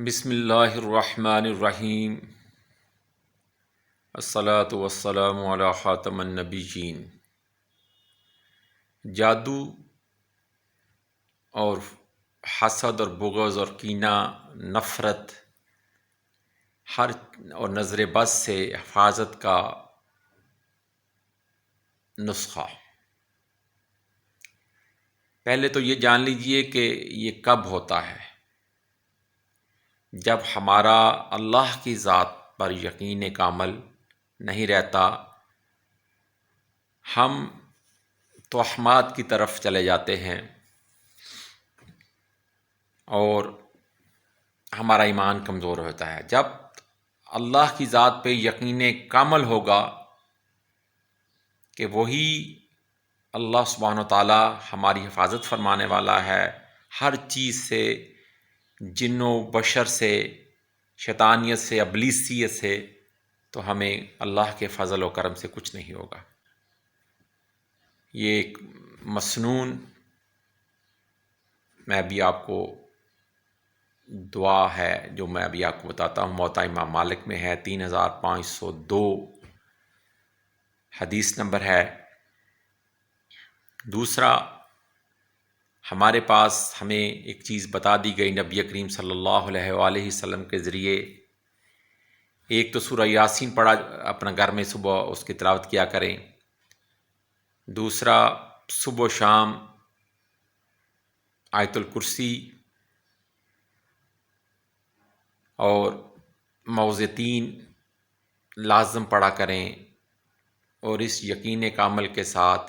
بسم اللہ الرحمن الرحیم، الصلاۃ والسلام علی خاتم النبیین۔ جادو اور حسد اور بغض اور کینہ، نفرت اور نظر بد سے حفاظت کا نسخہ۔ پہلے تو یہ جان لیجئے کہ یہ کب ہوتا ہے؟ جب ہمارا اللہ کی ذات پر یقین کامل نہیں رہتا، ہم توہمات کی طرف چلے جاتے ہیں اور ہمارا ایمان کمزور ہوتا ہے۔ جب اللہ کی ذات پہ یقین کامل ہوگا کہ وہی اللہ سبحانہ و تعالی ہماری حفاظت فرمانے والا ہے ہر چیز سے، جن و بشر سے، شیطانیت سے، ابلیسیت سے، تو ہمیں اللہ کے فضل و کرم سے کچھ نہیں ہوگا۔ یہ ایک مسنون میں ابھی آپ کو دعا ہے جو میں ابھی آپ کو بتاتا ہوں، موطا امام مالک میں ہے، 3502 حدیث نمبر ہے۔ دوسرا، ہمارے پاس ہمیں ایک چیز بتا دی گئی نبی کریم صلی اللہ علیہ وآلہ وسلم کے ذریعے۔ ایک تو سورہ یاسین پڑھا اپنا گھر میں صبح اس کی تلاوت کیا کریں۔ دوسرا، صبح و شام آیت الکرسی اور معوذتین لازم پڑھا کریں، اور اس یقین کامل کے ساتھ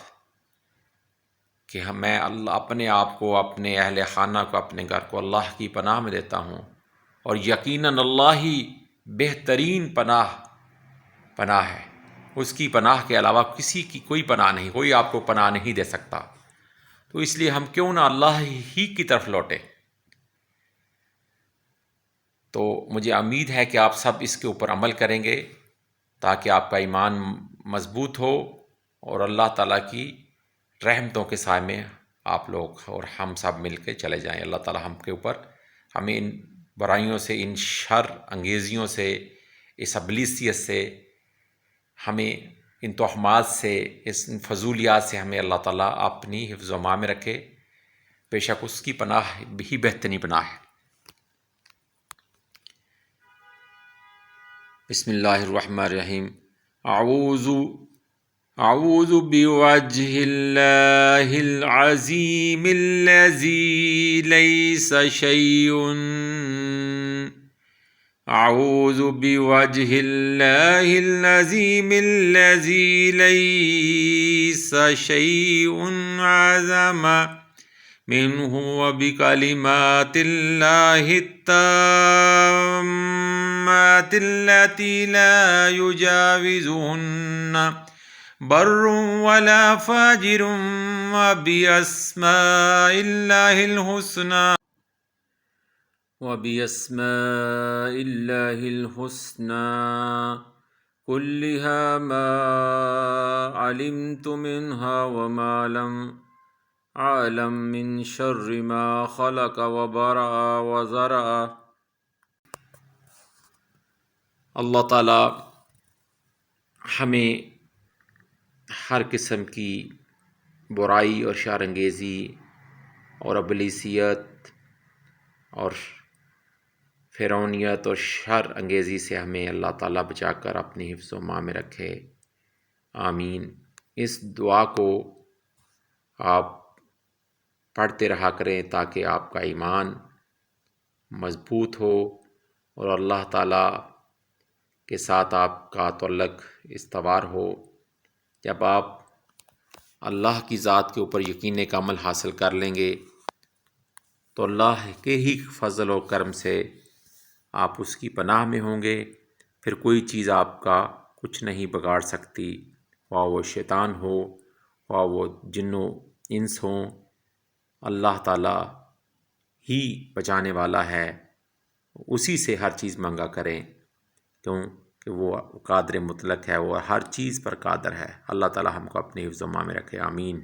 کہ میں اپنے آپ کو، اپنے اہل خانہ کو، اپنے گھر کو اللہ کی پناہ میں دیتا ہوں، اور یقیناً اللہ ہی بہترین پناہ ہے۔ اس کی پناہ کے علاوہ کسی کی کوئی پناہ نہیں، کوئی آپ کو پناہ نہیں دے سکتا۔ تو اس لیے ہم کیوں نہ اللہ ہی کی طرف لوٹیں۔ تو مجھے امید ہے کہ آپ سب اس کے اوپر عمل کریں گے تاکہ آپ کا ایمان مضبوط ہو اور اللہ تعالیٰ کی رحمتوں کے سائے میں آپ لوگ اور ہم سب مل کے چلے جائیں۔ اللہ تعالیٰ ہم کے اوپر، ہمیں ان برائیوں سے، ان شر انگیزیوں سے، اس ابلیسیت سے، ہمیں ان توہمات سے، ان فضولیات سے ہمیں اللہ تعالیٰ اپنی حفظ و امان میں رکھے۔ بے شک اس کی پناہ ہی بہترین پناہ ہے۔ بسم اللہ الرحمن الرحیم۔ اعوذ بوجہ اللہ العظیم الذی لیس شیء اعوذ بوجہ اللہ العظیم الذی لیس شیء اعظم منہ وبکلمات اللہ التامات التي لا يجاوزهن بر ولا فاجر وبأسماء الله الحسنى كلها ما علمت منها وما لم عالم من شر ما خلق وبرأ وزرع۔ اللہ تعالیٰ ہمیں ہر قسم کی برائی اور شر انگیزی اور ابلیسیت اور فرعونیت اور شر انگیزی سے ہمیں اللہ تعالیٰ بچا کر اپنی حفظ و امان میں رکھے، آمین۔ اس دعا کو آپ پڑھتے رہا کریں تاکہ آپ کا ایمان مضبوط ہو اور اللہ تعالیٰ کے ساتھ آپ کا تعلق استوار ہو۔ جب آپ اللہ کی ذات کے اوپر یقین کامل حاصل کر لیں گے تو اللہ کے ہی فضل و کرم سے آپ اس کی پناہ میں ہوں گے، پھر کوئی چیز آپ کا کچھ نہیں بگاڑ سکتی، خواہ وہ شیطان ہو، خواہ وہ جن و انس ہوں، اللہ تعالیٰ ہی بچانے والا ہے۔ اسی سے ہر چیز منگا کریں کیونکہ وہ قادر مطلق ہے، وہ ہر چیز پر قادر ہے۔ اللہ تعالیٰ ہم کو اپنے حفظ و امان میں رکھے، آمین۔